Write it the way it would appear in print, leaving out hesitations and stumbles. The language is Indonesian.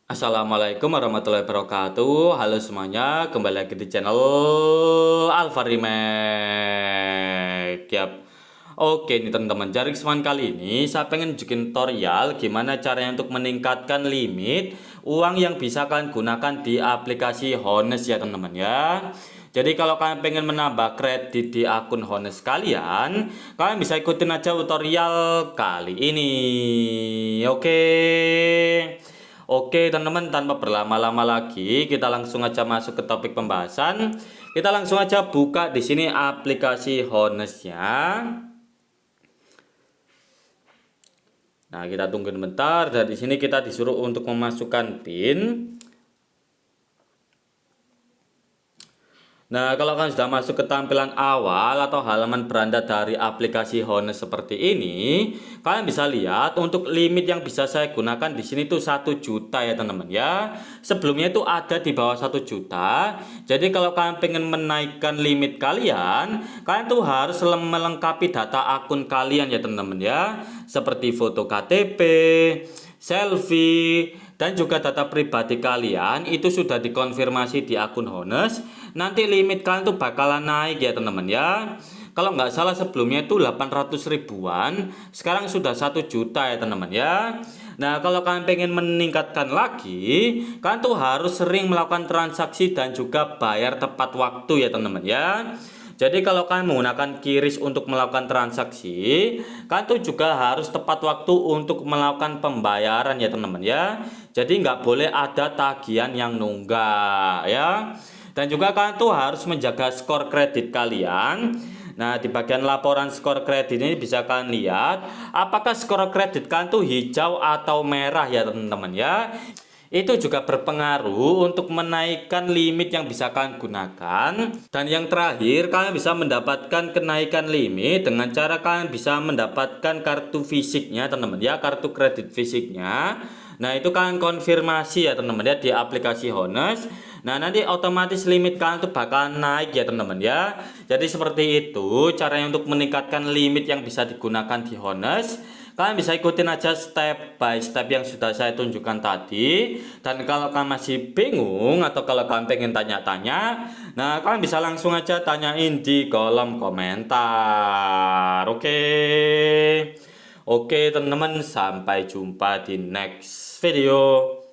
Assalamualaikum warahmatullahi wabarakatuh. Halo semuanya, kembali lagi di channel Alfa Remake. Yap. Oke nih teman-teman, jaring semuanya kali ini saya pengen bikin tutorial gimana caranya untuk meningkatkan limit uang yang bisa kalian gunakan di aplikasi Honest ya teman-teman ya. Jadi kalau kalian pengen menambah kredit di akun Honest kalian bisa ikutin aja tutorial kali ini. Oke. Oke teman-teman, tanpa berlama-lama lagi kita langsung aja masuk ke topik pembahasan. Kita langsung aja buka di sini aplikasi Honest-nya. Nah, kita tunggu bentar dan di sini kita disuruh untuk memasukkan PIN. Nah, kalau kalian sudah masuk ke tampilan awal atau halaman beranda dari aplikasi Honest seperti ini, kalian bisa lihat untuk limit yang bisa saya gunakan di sini tuh 1 juta ya teman-teman ya. Sebelumnya itu ada di bawah 1 juta. Jadi kalau kalian pengen menaikkan limit kalian tuh harus melengkapi data akun kalian ya teman-teman ya. Seperti foto KTP, selfie, dan juga data pribadi kalian itu sudah dikonfirmasi di akun Honest. Nanti limit kalian tuh bakalan naik ya teman-teman ya. Kalau nggak salah sebelumnya itu 800 ribuan, sekarang sudah 1 juta ya teman-teman ya. Nah, kalau kalian pengen meningkatkan lagi, kalian tuh harus sering melakukan transaksi dan juga bayar tepat waktu ya teman-teman ya. Jadi kalau kalian menggunakan QRIS untuk melakukan transaksi, kalian tuh juga harus tepat waktu untuk melakukan pembayaran ya teman-teman ya. Jadi nggak boleh ada tagihan yang nunggak ya. Dan juga kalian tuh harus menjaga skor kredit kalian. Nah, di bagian laporan skor kredit ini bisa kalian lihat apakah skor kredit kalian tuh hijau atau merah ya teman-teman ya. Itu juga berpengaruh untuk menaikkan limit yang bisa kalian gunakan. Dan yang terakhir, kalian bisa mendapatkan kenaikan limit dengan cara kalian bisa mendapatkan kartu fisiknya teman-teman ya, kartu kredit fisiknya. Nah, itu kalian konfirmasi ya teman-teman ya di aplikasi Honest. Nah, nanti otomatis limit kalian tuh bakal naik ya teman-teman ya. Jadi seperti itu caranya untuk meningkatkan limit yang bisa digunakan di Honest. Kalian bisa ikutin aja step by step yang sudah saya tunjukkan tadi. Dan kalau kalian masih bingung atau kalau kalian pengen tanya-tanya, nah kalian bisa langsung aja tanyain di kolom komentar. Oke teman-teman, sampai jumpa di next video.